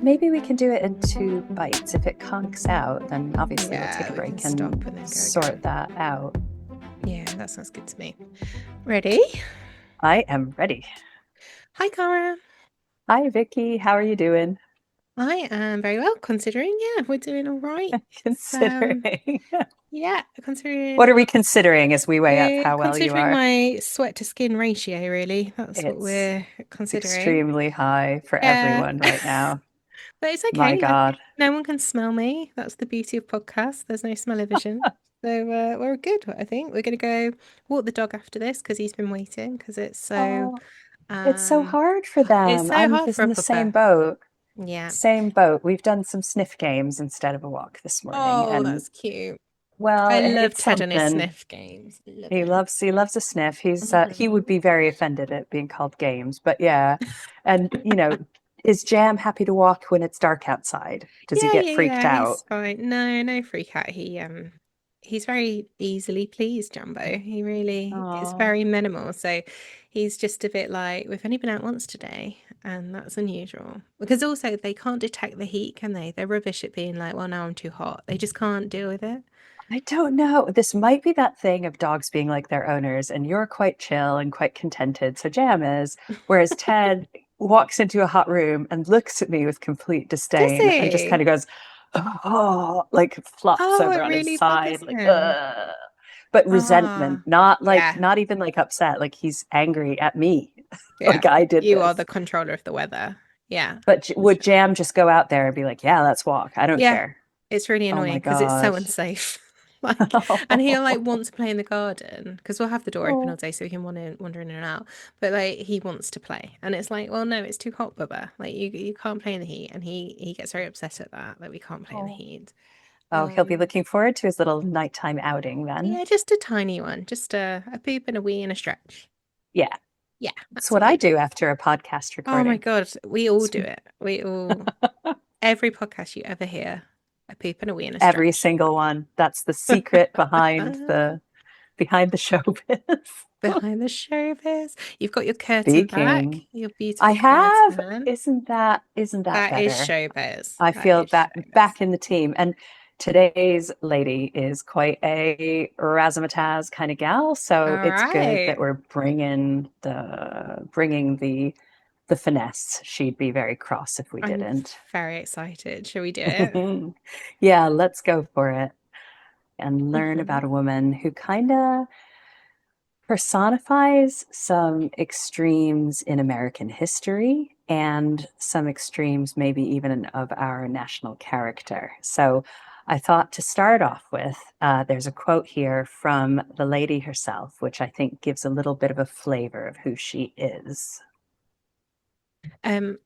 maybe we can do it in 2 bites. If it conks out, then obviously we'll take a we break can stop and and then go sort again. that out. Yeah, that sounds good to me. Ready? I am ready. Hi, Cara. Hi, Vicky. How are you doing? I am very well, considering. Yeah, we're doing all right. Considering. Yeah, considering. What are we considering as we weigh up We're how well you considering are? my sweat to skin ratio, really. That's what It's we're considering. extremely high for Yeah, everyone right now. but it's My okay. Like, God. no one can smell me. That's the beauty of podcasts. There's no smell-o-vision. So we're good, I think. We're going to go walk the dog after this because he's been waiting because Oh, it's so um, hard for it's them. so I'm hard just for in a the same pupper. boat. Yeah. Same boat. We've done some sniff games instead of a walk this morning. Oh, And that's cute. well, I love it's Ted and his something. sniff games. Love He him. loves a sniff. He would Mhm. be very offended at being called games, but yeah. And is Jam happy to walk when it's dark outside? Does he Yeah, get yeah, freaked yeah. out? He's fine. No, no freak out. He's very easily pleased, Jumbo. He really is Oh, very minimal. So he's just a bit like, we've only been out once today, and that's unusual. Because also they can't detect the heat, can they? They're rubbish at being like, well, now I'm too hot. They just can't deal with it. I don't know. This might be that thing of dogs being like their owners, and you're quite chill and quite contented. So Jam is, whereas Ted walks into a hot room and looks at me with complete Does disdain and just kind he? of goes, oh, like flops Oh, over it on his really side, buggers like, him. but resentment, Ah, yeah, not even like upset, like he's angry at me, yeah. like I did You are the this. controller of the weather. Yeah, But for would sure. Jam just go out there and be like, yeah, let's walk. I don't Yeah, care. it's really Oh my annoying because it's so God. unsafe. Like, and he'll like want to play in the garden because we'll have the door open all Oh. day so he can wander in and out. But like he wants to play, and it's like, well, no, it's too hot, Bubba. Like you can't play in the heat, and he gets very upset at that we can't play in the Oh. heat. Oh, he'll be Um, looking forward to his little nighttime outing then. yeah, just a tiny one, just a poop and a wee and a stretch. Yeah, Yeah, it's that's what what I we do. do after a podcast Oh my recording. God, we all It's do it. We all, every podcast you ever hear, a poop and a wee and a every stretch. single one. That's the secret behind the showbiz. Behind the showbiz. You've got your curtain back, Speaking, your I beautiful have. curtain. Isn't that That is better? showbiz. I That feel is showbiz. back in the team. And today's lady is quite a razzmatazz kind of gal, so All it's good that right. we're bringing the finesse. She'd be very cross if we I'm didn't. very excited. Shall we do it? Yeah, let's go for it and learn Hmm. about a woman who kind of personifies some extremes in American history and some extremes, maybe even of our national character. So I thought to start off with, there's a quote here from the lady herself, which I think gives a little bit of a flavor of who she is.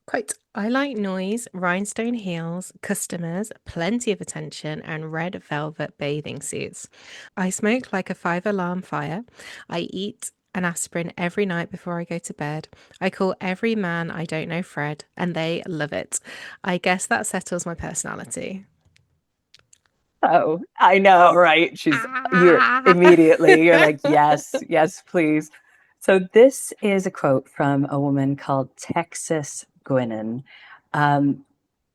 Quote, I like noise, rhinestone heels, customers, plenty of attention, and red velvet bathing suits. I smoke like a five-alarm fire. I eat an aspirin every night before I go to bed. I call every man I don't know Fred, and they love it. I guess that settles my personality. Oh, I know, right? Ah. You're like, yes, yes, please. So this is a quote from a woman called Texas Guinan.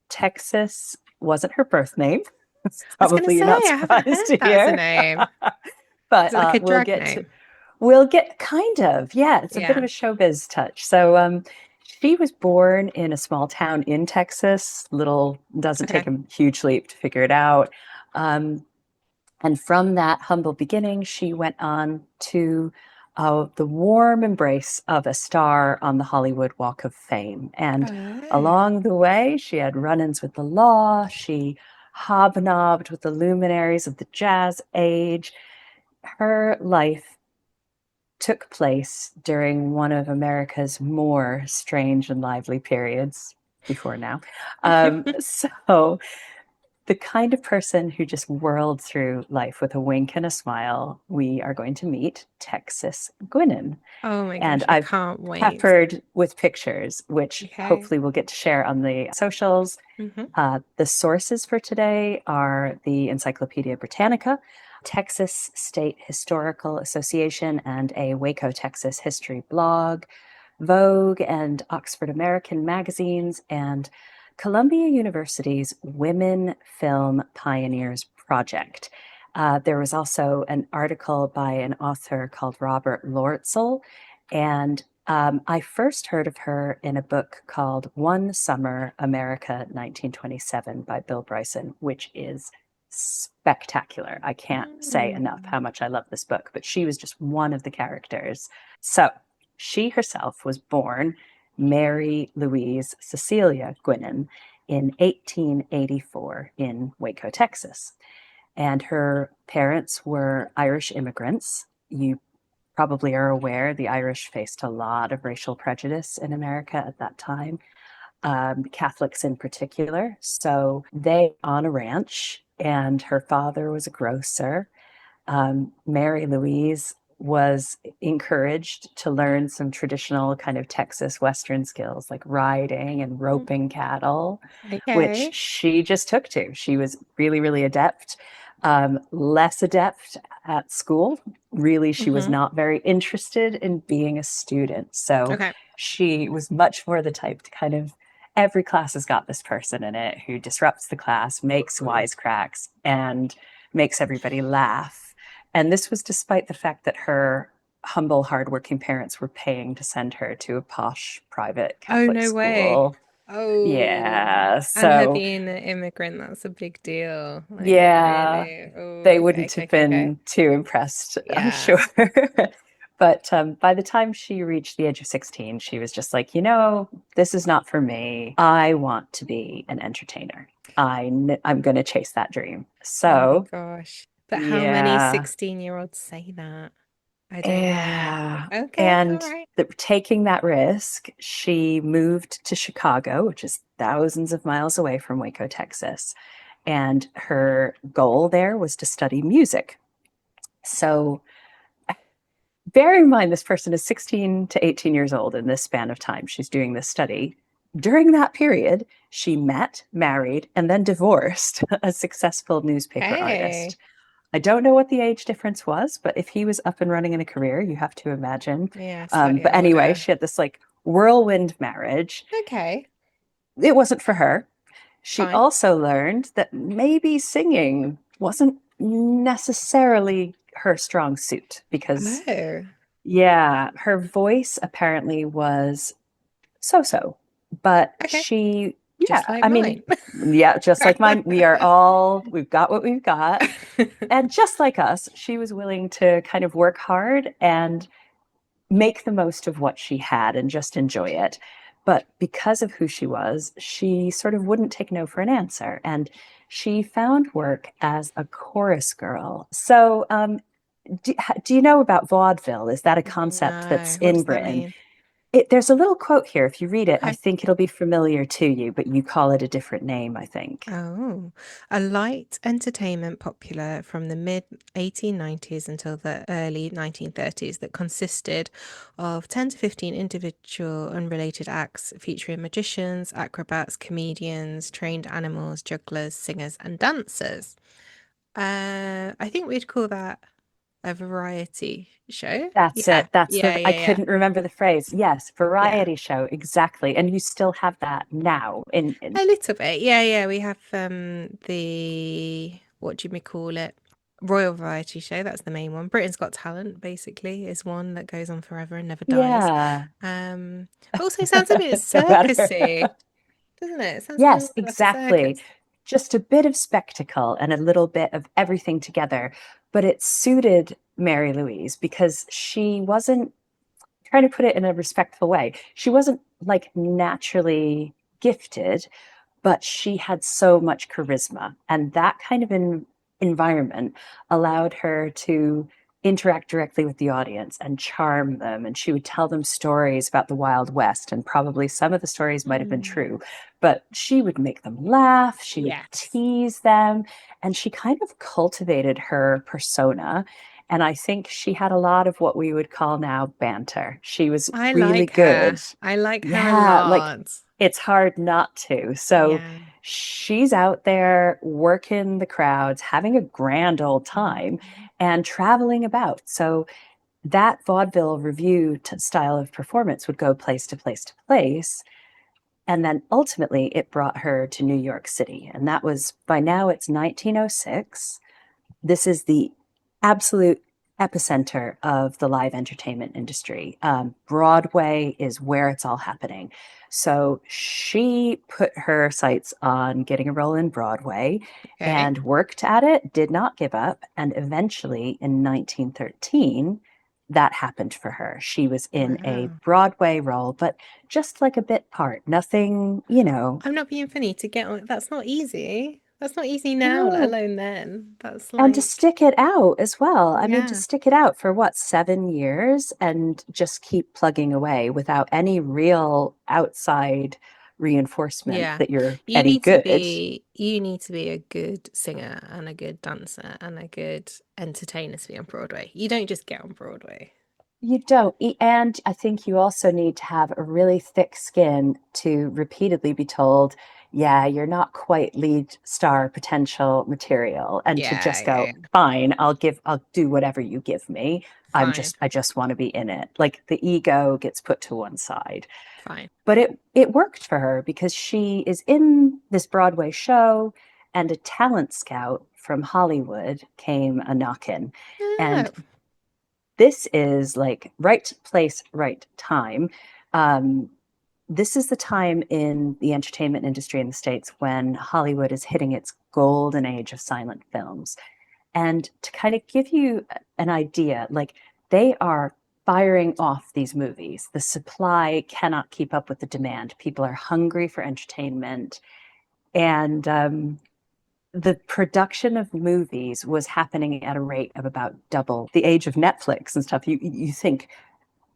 Texas wasn't her birth name. I was gonna Probably you're say, not I haven't surprised heard to that as a hear. name. Is But it like a drag name? we'll get kind of, yeah, it's a bit of Yeah. a showbiz touch. So she was born in a small town in Texas. Little doesn't take Okay. a huge leap to figure it out. Um, and from that humble beginning, she went on to the warm embrace of a star on the Hollywood Walk of Fame. And Oh. along the way, she had run ins with the law. She hobnobbed with the luminaries of the jazz age. Her life took place during one of America's more strange and lively periods before now. So the kind of person who just whirled through life with a wink and a smile, we are going to meet Texas Guinan. Oh my And gosh, I I've can't wait. peppered with pictures, which Okay. hopefully we'll get to share on the socials. Hmm. The sources for today are the Encyclopedia Britannica, Texas State Historical Association, and a Waco, Texas history blog, Vogue and Oxford American magazines, and Columbia University's Women Film Pioneers Project. There was also an article by an author called Robert Lortzel, and I first heard of her in a book called One Summer, America, 1927 by Bill Bryson, which is spectacular. I can't say enough Mm. how much I love this book, but she was just one of the characters. So she herself was born Mary Louise Cecilia Guinan in 1884 in Waco, Texas. And her parents were Irish immigrants. You probably are aware the Irish faced a lot of racial prejudice in America at that time, Catholics in particular. So they on a ranch, and her father was a grocer. Mary Louise was encouraged to learn some traditional kind of Texas Western skills like riding and roping cattle, which Okay. she just took to. She was really, really adept, less adept at school. Really, she was Hmm. not very interested in being a student. So Okay. she was much more the type to kind of every class has got this person in it who disrupts the class, makes wisecracks, and makes everybody laugh. And this was despite the fact that her humble, hardworking parents were paying to send her to a posh private Oh, Catholic no way. school. Oh, Yeah. and her So, being an immigrant, that's a big deal. Like, yeah, really? Oh, they okay, wouldn't okay, have okay, okay. been too impressed, I'm Yeah. sure. But by the time she reached the age of 16, she was just like, this is not for me. I want to be an entertainer. I'm going to chase that dream. Oh my So, gosh. But how many yeah. 16-year-olds say that? I don't know. Yeah. Okay, all And right. taking that risk, she moved to Chicago, which is thousands of miles away from Waco, Texas. And her goal there was to study music. So bear in mind, this person is 16 to 18 years old in this span of time. She's doing this study. During that period, she met, married, and then divorced a successful newspaper Hey. artist. I don't know what the age difference was, but if he was up and running in a career, you have to imagine. Yeah, slightly But anyway, older. she had this like whirlwind marriage. Okay, It wasn't for her. She fine. also learned that maybe singing wasn't necessarily her strong suit because, Oh, yeah, her voice apparently was so so. But okay. Just yeah, like I mean, mine. yeah, just like mine, we've got what we've got. And just like us, she was willing to kind of work hard and make the most of what she had and just enjoy it. But because of who she was, she sort of wouldn't take no for an answer. And she found work as a chorus girl. So, do you know about vaudeville? Is that a concept that's No, what in does that Britain? mean? There's a little quote here. If you read it, I Okay. think it'll be familiar to you, but you call it a different name, I think. Oh, a light entertainment popular from the mid 1890s until the early 1930s that consisted of 10 to 15 individual unrelated acts featuring magicians, acrobats, comedians, trained animals, jugglers, singers, and dancers. I think we'd call that a variety show. That's Yeah, it. That's yeah, I yeah, yeah, couldn't remember the phrase. Yes, yeah. variety show, exactly. And you still have that now in A little bit. Yeah, yeah. We have the what do we call it? Royal Variety Show. That's the main one. Britain's Got Talent, basically, is one that goes on forever and never dies. yeah. But also sounds a bit No matter. circusy, doesn't it? It sounds a Yes, little bit like a exactly. circus. Just a bit of spectacle and a little bit of everything together. But it suited Mary Louise because she wasn't, trying to put it in a respectful way, she wasn't like naturally gifted, but she had so much charisma. And that kind of environment allowed her to interact directly with the audience and charm them. And she would tell them stories about the Wild West. And probably some of the stories might have been Mm. true, but she would make them laugh. She would Yes, tease them. And she kind of cultivated her persona. And I think she had a lot of what we would call now banter. She was I really like good. her. I like her a Yeah, like lot. it's hard not to. So Yeah. she's out there working the crowds, having a grand old time, Mhm. and traveling about. So that vaudeville review style of performance would go place to place to place. And then ultimately it brought her to New York City. And that was, by now it's 1906. This is the absolute epicenter of the live entertainment industry. Broadway is where it's all happening. So she put her sights on getting a role in Broadway Okay. and worked at it, did not give up. And eventually in 1913, that happened for her. She was in a Wow. Broadway role, but just like a bit part, nothing. I'm not being funny to get on. That's not easy. That's not easy now, let No. alone then. That's And to like, stick it out as well. I mean, to yeah. stick it out for what, 7 years and just keep plugging away without any real outside reinforcement Yeah. that you're any good. You need to be a good singer and a good dancer and a good entertainer to be on Broadway. You don't just get on Broadway. You don't. And I think you also need to have a really thick skin to repeatedly be told, yeah, you're not quite lead star potential material. And to Yeah, just yeah, go, yeah. fine, I'll do whatever you give me. Fine. I just want to be in it. Like the ego gets put to one side. Fine. But it worked for her because she is in this Broadway show and a talent scout from Hollywood came a knockin'. Oh, And this is like right place, right time. Um, this is the time in the entertainment industry in the States when Hollywood is hitting its golden age of silent films. And to kind of give you an idea, like they are firing off these movies. The supply cannot keep up with the demand. People are hungry for entertainment. And the production of movies was happening at a rate of about double the age of Netflix and stuff. You think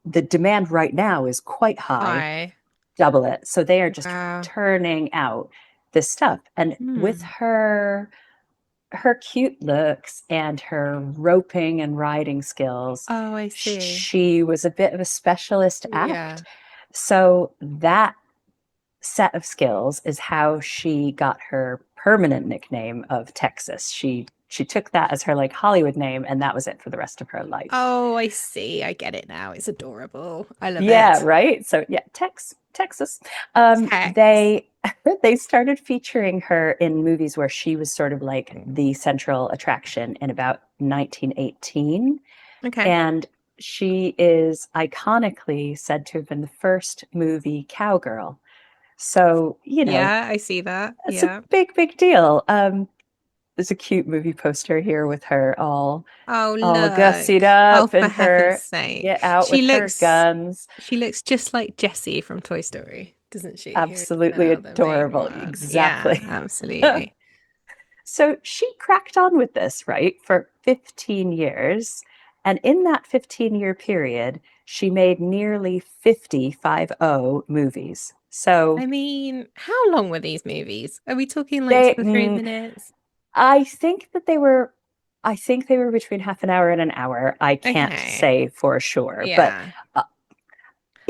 the demand right now is quite high, hi. double it. So they are just Wow. turning out this stuff. And with Hmm. her cute looks and her roping and riding skills, Oh, I see. she was a bit of a specialist act. Yeah. So that set of skills is how she got her permanent nickname of Texas. She took that as her like Hollywood name and that was it for the rest of her life. Oh, I see. I get it now. It's adorable. I love Yeah, it. right. So yeah, Texas. Tex. They they started featuring her in movies where she was sort of like the central attraction in about 1918, Okay. and she is iconically said to have been the first movie cowgirl. So, Yeah, I see that. it's a Yeah. big deal. There's a cute movie poster here with her Oh, all gussied look. Oh, up for and heaven's her sake. get out with her guns. She looks just like Jessie from Toy Story, doesn't she? Who is Absolutely now the main adorable. one. Yeah, Exactly. absolutely. So she cracked on with this, right, for 15 years. And in that 15-year period, she made nearly 50 movies. So I mean, how long were these movies? Are we talking like they, 2 or 3 minutes? I think that I think they were between half an hour and an hour. I can't Okay. say for sure, but Yeah. uh,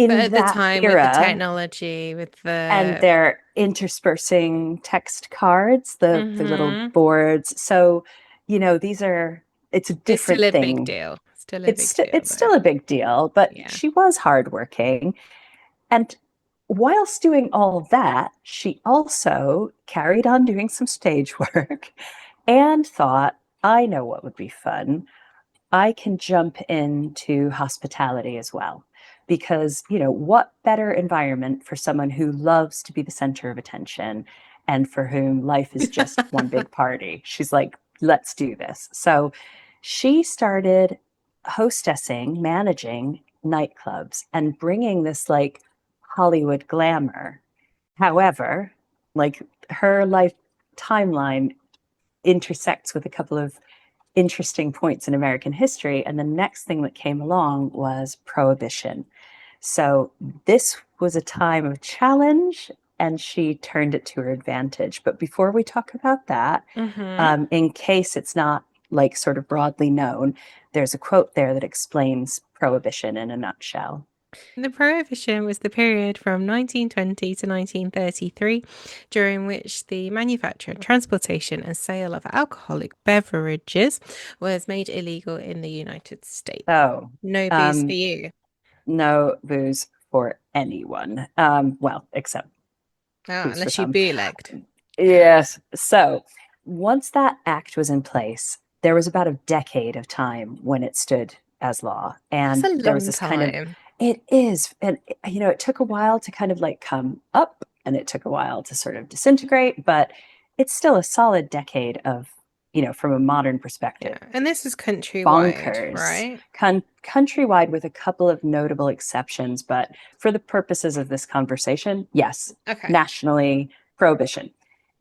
But in at the that time with the era, technology, with and the they're interspersing text cards, the little hmm boards. So, these are it's a it's still different a big thing. deal. Still a big deal It's though. still a big deal, but Yeah. she was hardworking. And whilst doing all that, she also carried on doing some stage work and thought, I know what would be fun. I can jump into hospitality as well. Because, what better environment for someone who loves to be the center of attention and for whom life is just one big party? She's like, let's do this. So she started hostessing, managing nightclubs and bringing this like Hollywood glamour. However, like her life timeline intersects with a couple of interesting points in American history. And the next thing that came along was Prohibition. So this was a time of challenge, and she turned it to her advantage. But before we talk about that, hmm in case it's not like sort of broadly known, there's a quote there that explains Prohibition in a nutshell. The Prohibition was the period from 1920 to 1933, during which the manufacture, transportation, and sale of alcoholic beverages was made illegal in the United States. So, No booze for um, you. no booze for anyone. Well, except Oh, Who's for unless you some. bootlegged. Yeah. Yes. So once that act was in place, there was about a decade of time when it stood as law. That's And a there was long this kind of, time. it is. And, it took a while to kind of like come up and it took a while to sort of disintegrate, but it's still a solid decade of, from a modern Yeah. perspective, And this is countrywide, bonkers. right? Countrywide with a couple of notable exceptions, but for the purposes of this conversation, yes, Okay. nationally, prohibition.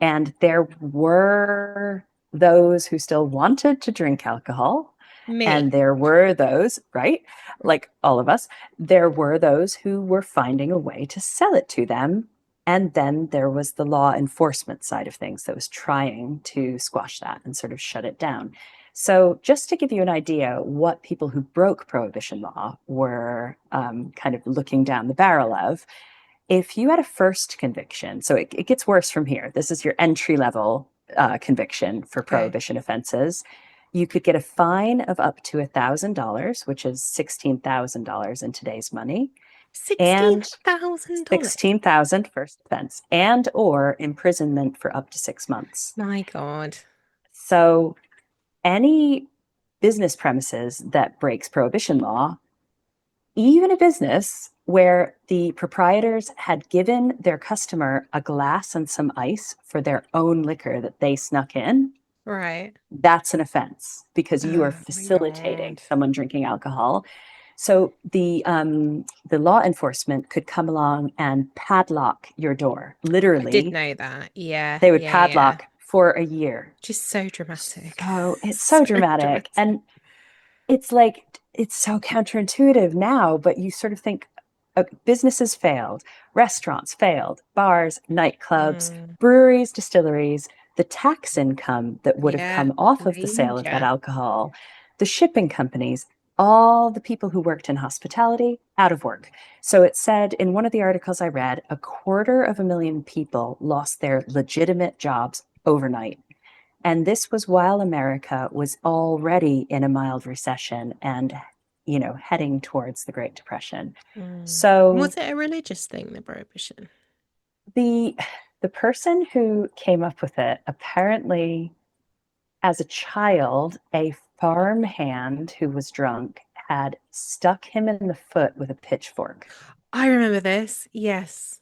And there were those who still wanted to drink alcohol. And Me. there were those, right? Like all of us, there were those who were finding a way to sell it to them. And then there was the law enforcement side of things that was trying to squash that and sort of shut it down. So, just to give you an idea, what people who broke prohibition law were kind of looking down the barrel of, if you had a first conviction, so it gets worse from here. This is your entry level conviction for Okay. prohibition offenses. You could get a fine of up to $1,000, which is $16,000 in today's money, and $16,000. 16,000 first offense, and or imprisonment for up to 6 months. My God. So any business premises that breaks prohibition law, even a business where the proprietors had given their customer a glass and some ice for their own liquor that they snuck in, Right. that's an offense because you are Oh my facilitating God. someone drinking alcohol. So the law enforcement could come along and padlock your door. I did Literally, know that. Yeah. they would Yeah. Yeah. padlock for a year. Just so dramatic. So it's so So dramatic. dramatic. And it's like, it's so counterintuitive now, but you sort of think businesses failed, restaurants failed, bars, nightclubs, Mm. breweries, distilleries, the tax income that would have Yeah. come off of the sale of that Major. alcohol, the shipping companies, all the people who worked in hospitality out of work. So it said in one of the articles I read, 250,000 people lost their legitimate jobs overnight. And this was while America was already in a mild recession and, heading towards the Great Depression. Mm. So Was it a religious thing, the prohibition? the the person who came up with it, apparently as a child, a farm hand who was drunk had stuck him in the foot with a pitchfork. I remember this. Yes.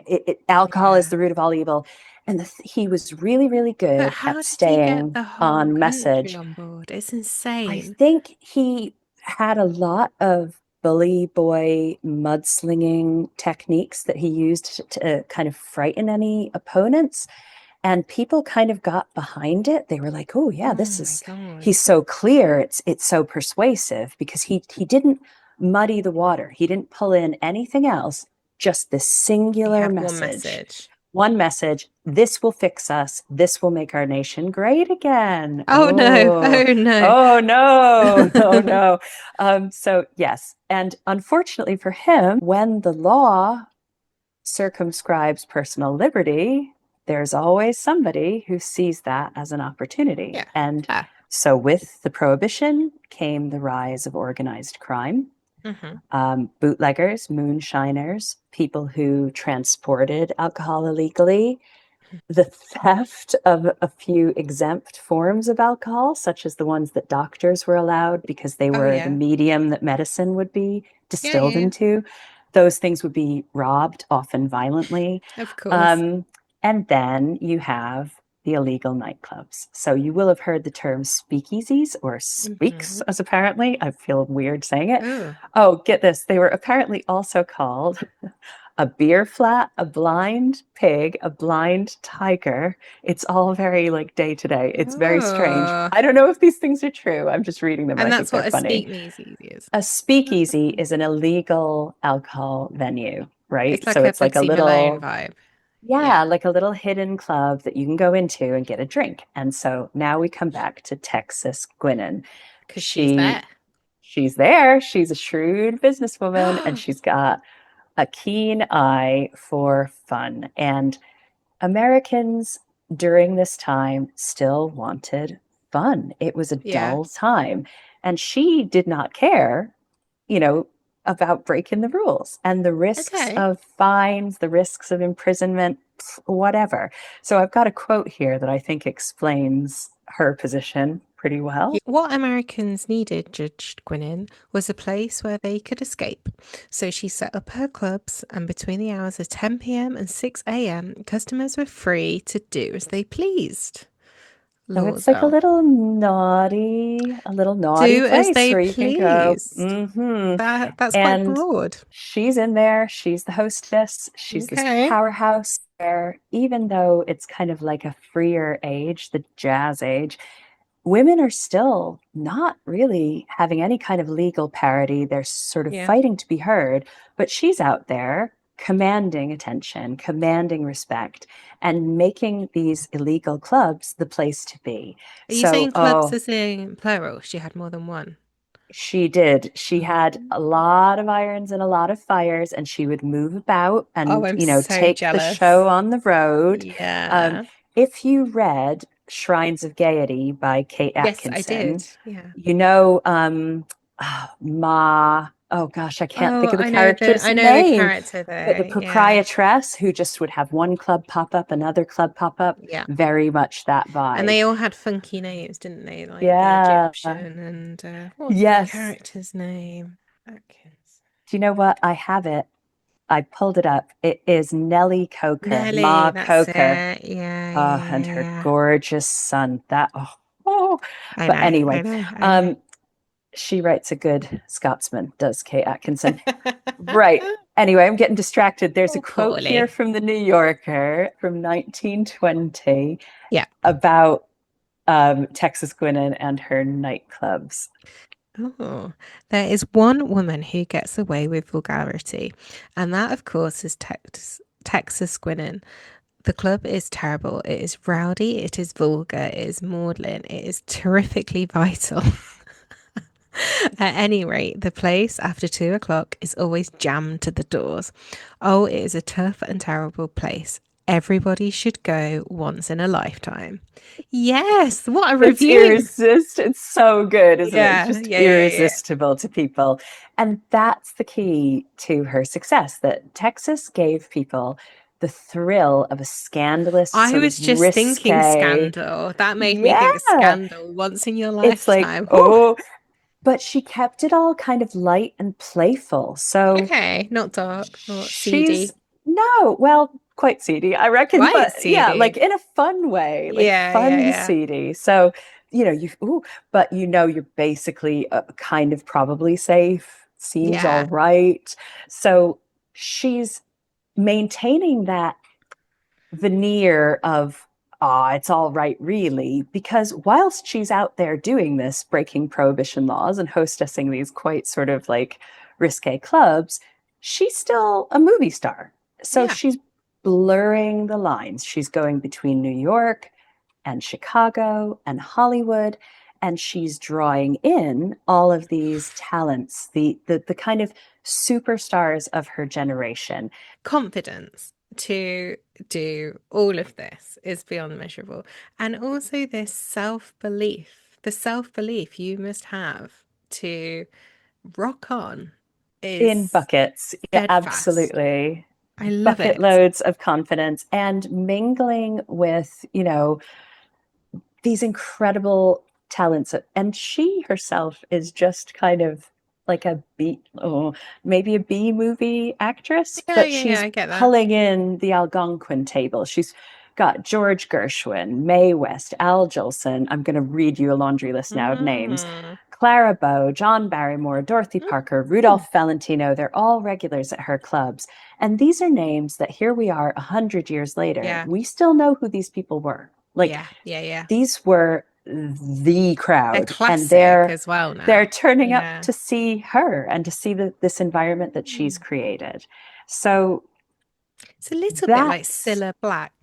Alcohol is Yeah. the root of all evil. And he was really, really But good how at did he get staying the whole on country message. on board? It's I insane. think he had a lot of bully boy mudslinging techniques that he used to kind of frighten any opponents. And people kind of got behind it. They were like, "Oh yeah, Oh this my is God. he's so clear. It's so persuasive because he didn't muddy the water. He didn't pull in anything else, just this He singular had one message. message. One message, this will fix us. This will make our nation great again. Oh no. Oh no. Oh no, oh no. So yes. And unfortunately for him, when the law circumscribes personal liberty, there's always somebody who sees that as an opportunity. Yeah. And Ah. so with the prohibition came the rise of organized crime. Hmm. Bootleggers, moonshiners, people who transported alcohol illegally, the theft of a few exempt forms of alcohol, such as the ones that doctors were allowed because they Oh were the yeah. medium that medicine would be Yeah, distilled yeah. into. Those things would be robbed, often violently. Of course. Um, and then you have the illegal nightclubs. So you will have heard the term speakeasies or speaks, Hmm. as apparently. I feel weird saying it. Oh. Oh, get this. They were apparently also called a beer flat, a blind pig, a blind tiger. It's all very like day to day. It's very strange. Oh. I don't know if these things are true. I'm just reading them and And I think that's they're what a funny. speakeasy is. A speakeasy is an illegal alcohol venue, right? It's So like a it's like a Betsy Malone little, vibe. yeah, Yeah. like a little hidden club that you can go into and get a drink. And so now we come back to Texas Guinan. Because she's She there. she's there. She's a shrewd businesswoman and she's got a keen eye for fun. And Americans during this time still wanted fun. It was a Yeah. dull time. And she did not care, you know, about breaking the rules and the risks Okay. of fines, the risks of imprisonment, whatever. So I've got a quote here that I think explains her position pretty well. What Americans needed, judged Guinan, was a place where they could escape. So she set up her clubs, and between the hours of 10 p.m. and 6 a.m., customers were free to do as they pleased. So it's Lord, like oh. a little naughty Do as place they where you can go. pleased. That's quite And broad. she's in there. She's the hostess. She's this Okay. powerhouse where even though it's kind of like a freer age, the jazz age, women are still not really having any kind of legal parity. They're sort of Yeah. fighting to be heard, but she's out there commanding attention, commanding respect, and making these illegal clubs the place to be. Are you So, saying clubs as in plural? She had more than one. she did. She had Oh, a lot of irons and a lot of fires, and she would move about oh, and, I'm so take the show jealous. on the road. Um, Yeah. if you read Shrines of Gaiety by Kate Yes, I did. Atkinson, Yeah. you know, oh gosh, I can't think Oh, of the character's I know the name, character but the though. Yeah. proprietress who just would have one club pop up, another club pop up, Yeah. very much that And vibe. they all had funky names, didn't they? Like the Yeah. Egyptian and what was the Yes. character's name? Atkins. Do you know what? I have it. I pulled it up. It is Nellie Coker, Nelly, Ma that's Coker, it. Yeah, yeah, and yeah, her yeah. gorgeous son. Oh. But I anyway, know, I know. um, she writes a good Scotsman, does Kate Atkinson. Right. Anyway, I'm getting distracted. There's a Oh, quote here poorly. from the New Yorker from 1920 Yeah. about Texas Guinan and her nightclubs. Oh, there is one woman who gets away with vulgarity, and that, of course, is Texas Guinan. The club is terrible. It is rowdy. It is vulgar. It is maudlin. It is terrifically vital. At any rate, the place after 2 o'clock is always jammed to the doors. Oh, it is a tough and terrible place. Everybody should go once in a lifetime. Yes, what a It's review. irresistible. It's so good, isn't it? It's Yeah, just yeah, yeah, yeah. irresistible to people. And that's the key to her success, that Texas gave people the thrill of a scandalous, I sort of was just thinking risque. scandal. That made me think Yeah. scandal once in your It's like, lifetime. Whew. oh, but she kept it all kind of light and playful. So Okay, not dark, not she's seedy. no, well, quite seedy, I reckon, Quite but yeah, like seedy. in a fun way, like Yeah, yeah, fun yeah. seedy. So, but you're basically kind of probably safe, seems all Yeah. right. So she's maintaining that veneer of it's all right really, because whilst she's out there doing this, breaking prohibition laws and hostessing these quite sort of like risque clubs, she's still a movie star. So Yeah. she's blurring the lines. She's going between New York and Chicago and Hollywood, and she's drawing in all of these talents, the kind of superstars of her generation. Confidence to do all of this is beyond measurable. And also this self-belief, the self-belief you must have to rock on In is buckets. Yeah, steadfast. absolutely. I love Bucket it. loads of confidence and mingling with, these incredible talents. And she herself is just kind of like maybe a B movie actress, Yeah, but yeah, yeah, she's I get that. pulling in the Algonquin table. She's got George Gershwin, Mae West, Al Jolson. I'm going to read you a laundry list now of names. Mm. Clara Bow, John Barrymore, Dorothy Parker, Mm. Rudolph Valentino, they're all regulars at her clubs. And these are names that here we are 100 years later, Yeah, we still know who these people were. Like yeah, yeah, yeah. these were the They're crowd, and classic they're as well they're now. turning up Yeah. to see her and to see this environment that she's Mm. created. So It's a little bit like that's Cilla Black.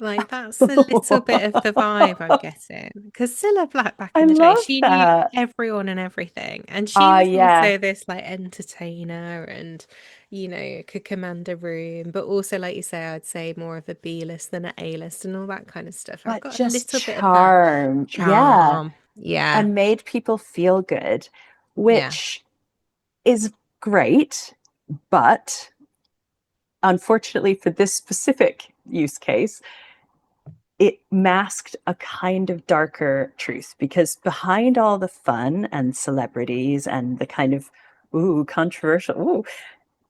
Like that's a little bit of the vibe I'm getting. Because Cilla Black back I in the day, love she knew that. everyone and everything. And she Ah, was yeah, also this like entertainer and, could command a room. But also, like you say, I'd say more of a B list than an A list and all that kind of stuff. I've but got a just little bit of that charm. Yeah, charm. Yeah. and made people feel good, Yeah. which is great, but unfortunately for this specific use case, it masked a kind of darker truth because behind all the fun and celebrities and the kind of controversial,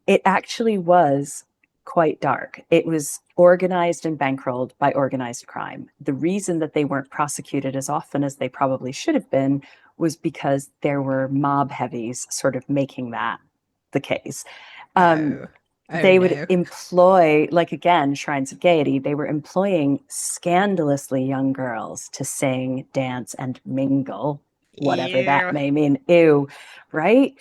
it actually was quite dark. It was organized and bankrolled by organized crime. The reason that they weren't prosecuted as often as they probably should have been was because there were mob heavies sort of making that the case. Um, Oh, oh they would no. employ, like again, Shrines of Gaiety, they were employing scandalously young girls to sing, dance, and mingle, whatever that Ew. may mean. Ew, right?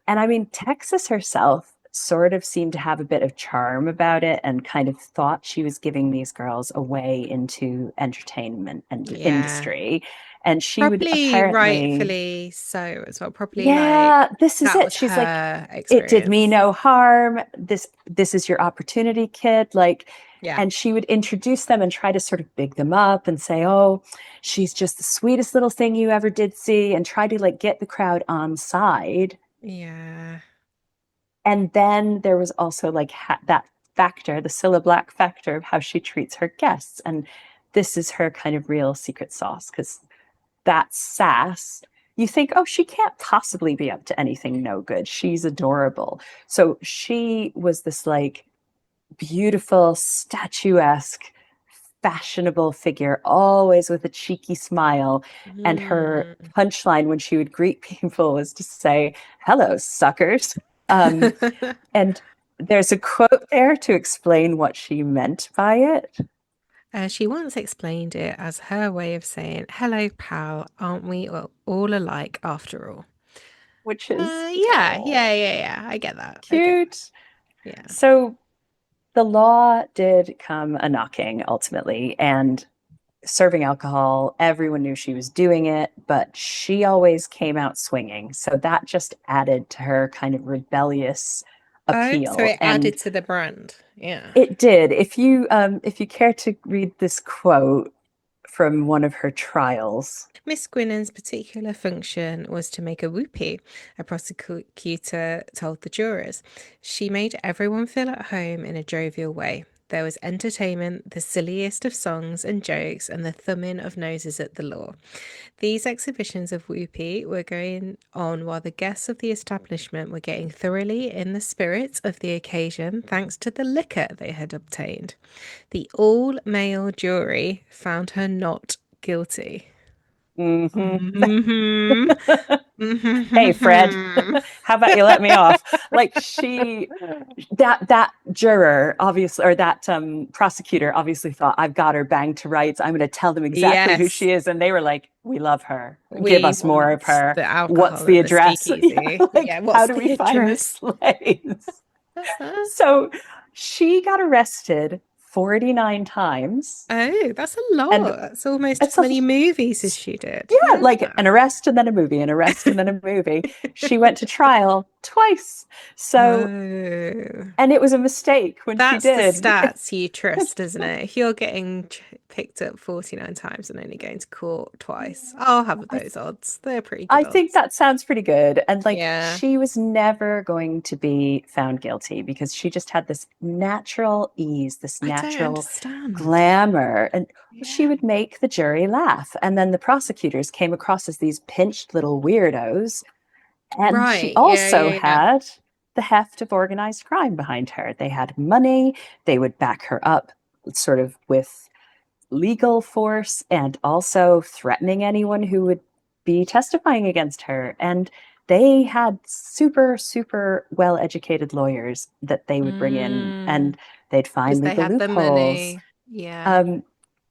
And I mean, Texas herself sort of seemed to have a bit of charm about it and kind of thought she was giving these girls a way into entertainment and Yeah. industry. And she would Probably apparently, rightfully so as well. Probably like yeah, this is that it. was She's like, her it did me experience. no harm. This is your opportunity, kid. Like, Yeah. and she would introduce them and try to sort of big them up and say, oh, she's just the sweetest little thing you ever did see, and try to like get the crowd on side. Yeah. And then there was also like that factor, the Cilla Black factor of how she treats her guests. And this is her kind of real secret sauce because that sass, you think, oh, she can't possibly be up to anything no good. She's adorable. So she was this like beautiful, statuesque, fashionable figure, always with a cheeky smile. And her Mm. punchline when she would greet people was to say, hello, suckers. Um, and there's a quote there to explain what she meant by it, She once explained it as her way of saying, "Hello, pal, aren't we all alike after all?" which is Yeah, oh, yeah, yeah, yeah. I get that. I get that. cute. Yeah. So the law did come a knocking ultimately, and serving alcohol, everyone knew she was doing it, but she always came out swinging. So that just added to her kind of rebellious Oh, so appeal. it And added to the brand. Yeah. it did. If you care to read this quote from one of her trials, Miss Guinan's particular function was to make a whoopee, a prosecutor told the jurors. She made everyone feel at home in a jovial way. There was entertainment, the silliest of songs and jokes, and the thumbing of noses at the law. These exhibitions of whoopee were going on while the guests of the establishment were getting thoroughly in the spirit of the occasion thanks to the liquor they had obtained. The all male jury found her not guilty. mhm. Mhm. Hey Fred, Mhm. how about you let me off? Like that juror obviously, or that prosecutor obviously thought, I've got her banged to rights, I'm going to tell them exactly who Yes, she is. And they were like, we love her, give we us more of want her. the What's alcohol the at the address? Yeah, speakeasy. like Yeah, how what's do we the find this address? place? So she got arrested 49 times. Oh, that's a And lot. That's almost it's as a many movies as she did. yeah, Yeah. like an arrest and then a movie, an arrest and then a movie. She went to trial twice. So, Oh. and it was a mistake when she That's the did. stats you trust, isn't it? If you're getting picked up 49 times and only going to court twice, I'll have I those odds. They're pretty good I think odds. that sounds pretty good. And like Yeah. she was never going to be found guilty because she just had this natural ease, this I don't natural understand. glamour. And she Yeah. would make the jury laugh. And then the prosecutors came across as these pinched little weirdos. And she Right. Yeah, also yeah, yeah. had the heft of organized crime behind her. They had money, they would back her up sort of with legal force and also threatening anyone who would be testifying against her. And they had super, super well educated lawyers that they would bring in Mm, and they'd because find they legal had the loopholes. money. Yeah. Um,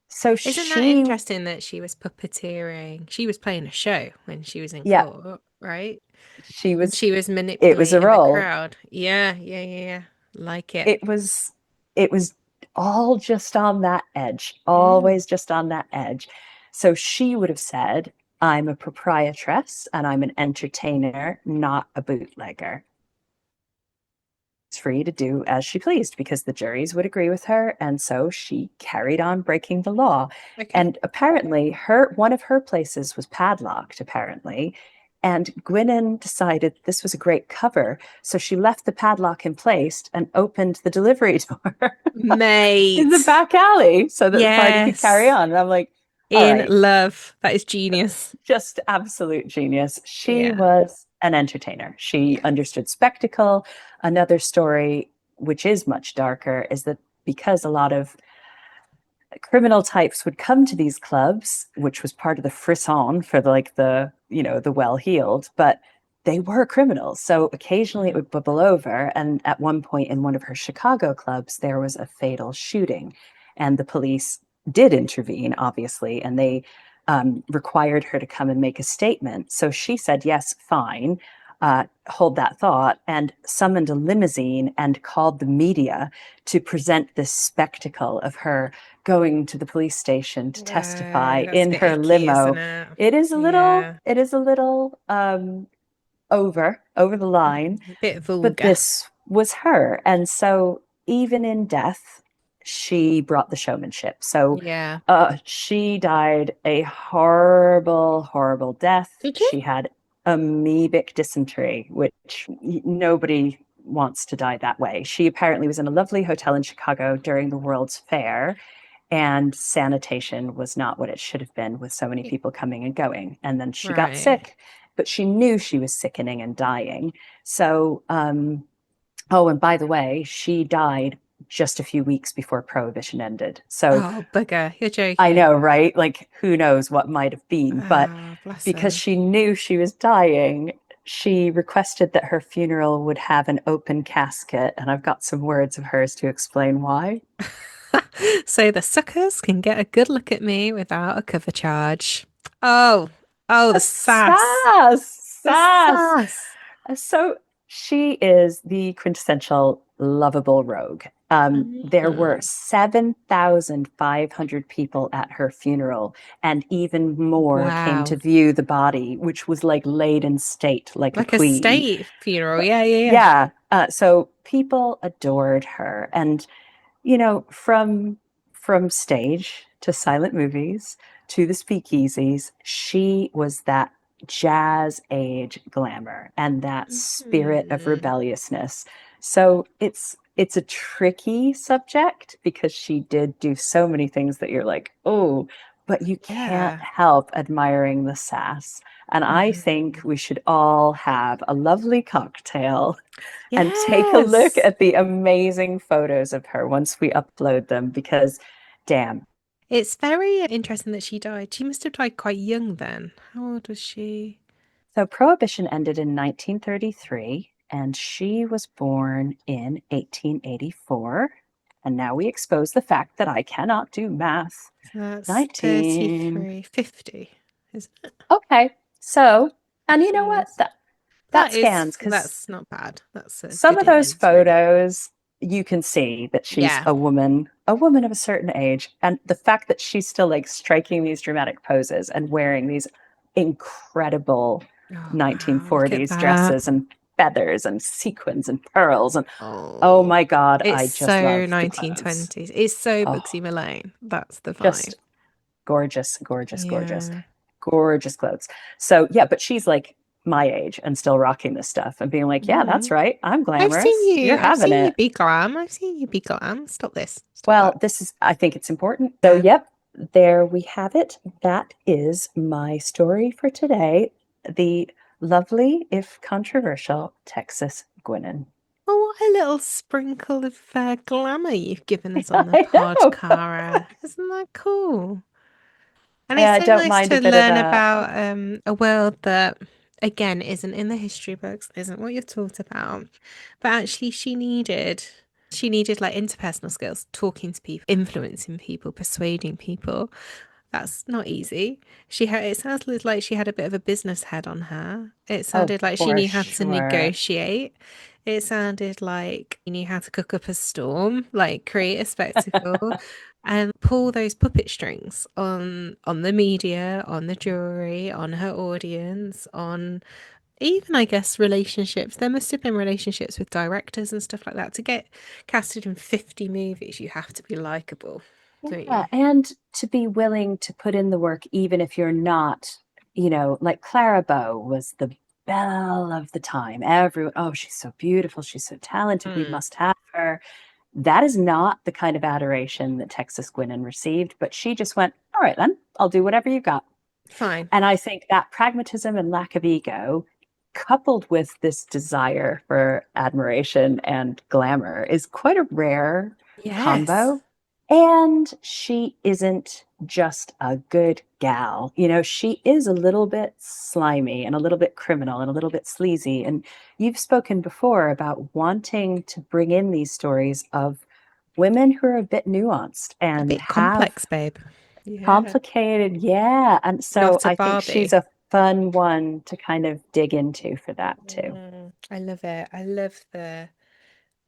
so Isn't that she, interesting that she was puppeteering? She was playing a show when she was in yeah, court, right? she And was, she was it was a manipulating the role. crowd. Yeah, yeah, yeah, yeah. Like it. it was it was all just on that edge, Mm. always just on that edge. So she would have said, I'm a proprietress and I'm an entertainer, not a bootlegger. It's free to do as she pleased because the juries would agree with her, and so she carried on breaking the law. Okay. And apparently her one of her places was padlocked, apparently, And Guinan decided this was a great cover. So she left the padlock in place and opened the delivery door in the Mate. back alley so that the party could carry Yes. on. And I'm like, all In right, love. That is genius. just absolute genius. She Yeah. was an entertainer. She Yeah. understood spectacle. Another story, which is much darker, is that because a lot of criminal types would come to these clubs, which was part of the frisson for the well-heeled, but they were criminals. So occasionally it Mhm. would bubble over. And at one point in one of her Chicago clubs, there was a fatal shooting. And the police did intervene, obviously, and they required her to come and make a statement. So she said, yes, fine, hold that thought, and summoned a limousine and called the media to present this spectacle of her going to the police station to Whoa, testify that's a in bit her icky, isn't limo. it? It is a little, Yeah. it is a little over the line, A bit but vulgar. this was her. And so even in death, she brought the showmanship. So Yeah. she died a horrible, horrible death. Did you? She had amoebic dysentery, which nobody wants to die that way. She apparently was in a lovely hotel in Chicago during the World's Fair, and sanitation was not what it should have been with so many people coming and going. And then she got Right. sick, but she knew she was sickening and dying. So, oh, and by the way, she died just a few weeks before Prohibition ended. So Oh, bugger. You're I joking. know, right? Like, who knows what might have been. But Ah, bless because her. she knew she was dying, she requested that her funeral would have an open casket. And I've got some words of hers to explain why. So the suckers can get a good look at me without a cover charge. Oh, oh, the sass. Sass, The sass. sass. So she is the quintessential lovable rogue. There were Mhm. 7,500 people at her funeral, and even more came to Wow. view the body, which was like laid in state, like a Like a queen. state funeral. Yeah, yeah, yeah. Yeah. So people adored her. And from stage to silent movies to the speakeasies, she was that jazz age glamour and that spirit of Mhm. rebelliousness. So it's a tricky subject because she did do so many things that you're like, oh, but you can't Yeah. help admiring the sass. And I think Mhm. we should all have a lovely cocktail and take a look Yes. at the amazing photos of her once we upload them because damn. It's very interesting that she died. She must have died quite young then. How old was she? So Prohibition ended in 1933 and she was born in 1884. And now we expose the fact that I cannot do math. So that's 19. 33, 50, isn't it? Okay. So, and you know what? Yes. That scans because That's not bad. That's a some good of those inventory. photos you can see that she's Yeah. a woman of a certain age, and the fact that she's still like striking these dramatic poses and wearing these incredible Oh, wow. Look at 1940s that. dresses and feathers and sequins and pearls, and oh Oh, my god, I it's just so love the clothes. 1920s. It's so Oh, Bugsy Malone. That's the vibe. just gorgeous, gorgeous, gorgeous, Yeah. gorgeous clothes. So yeah, but she's like my age and still rocking this stuff and being like, yeah, that's Mm. right, I'm glamorous, you're I've having seen you it. be glam. I've seen you be glam. Stop this. Stop Well, that. I think it's important. So, Yeah. yep, there we have it. That is my story for today. The lovely, if controversial, Texas Gwinnett. Oh, what a little sprinkle of glamour you've given us on the I pod, know. Cara. Isn't that cool? And it's I so don't nice mind a to bit of learn a, about a world that, again, isn't in the history books, isn't what you've taught about. But actually, she needed like interpersonal skills, talking to people, influencing people, persuading people. That's not easy. It sounded like she had a bit of a business head on her. It oh, sounded like she for knew how to sure. negotiate. It sounded like she knew how to cook up a storm, like create a spectacle and pull those puppet strings on the media, on the jury, on her audience, on even I guess relationships. There must have been relationships with directors and stuff like that. To get casted in 50 movies, you have to be likable, don't Yeah, you? and to be willing to put in the work, even if you're not like Clara Bow was the belle of the time. Everyone, oh, she's so beautiful. She's so talented. We must have her. That is not the kind of adoration that Texas Guinan received, but she just went, all right, then, I'll do whatever you got. Fine. And I think that pragmatism and lack of ego, coupled with this desire for admiration and glamour, is quite a rare Yes. combo. And she isn't just a good gal. She is a little bit slimy and a little bit criminal and a little bit sleazy. And you've spoken before about wanting to bring in these stories of women who are a bit nuanced A and bit have complex, babe. Yeah. complicated. Yeah. And so Not a I think she's Barbie. a fun one to kind of dig into for that too. I love it.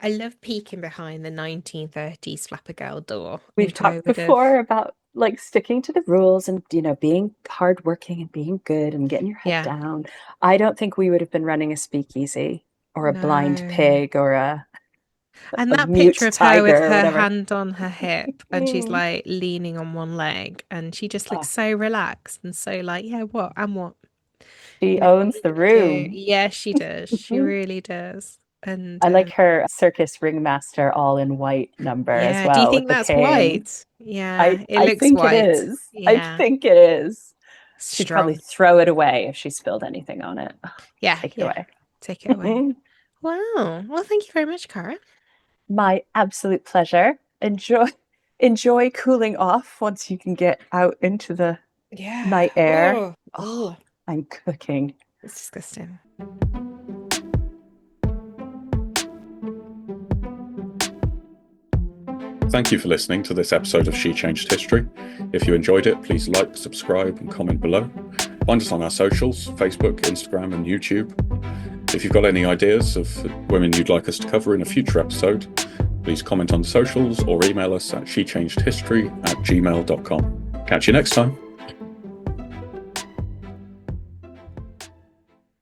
I love peeking behind the 1930s flapper girl door We've into a talked bit of, before about like sticking to the rules and being hardworking and being good and getting your head yeah, down. I don't think we would have been running a speakeasy or a blind no. pig or And a that picture mute of her with tiger or her whatever. hand on her hip and she's Mm. like leaning on one leg and she just looks Oh, so relaxed and so like, yeah, what? And what? she What are owns you the gonna do? room. Yeah, she does. She really does. And I like her circus ringmaster all in white number as yeah, do you well with think the that's cane. white? Yeah, I it I looks think it white. is. I Yeah, think it is. She'd probably strong. throw it away if she spilled anything on it. Yeah, Take it yeah. away. Take it away. Wow. Well, thank you very much, Cara. My absolute pleasure. Enjoy cooling off once you can get out into the Yeah. night air. Oh, Oh, oh, I'm cooking. it's disgusting. Thank you for listening to this episode of She Changed History. If you enjoyed it, please like, subscribe, and comment below. Find us on our socials, Facebook, Instagram, and YouTube. If you've got any ideas of women you'd like us to cover in a future episode, please comment on the socials or email us at shechangedhistory@gmail.com. Catch you next time.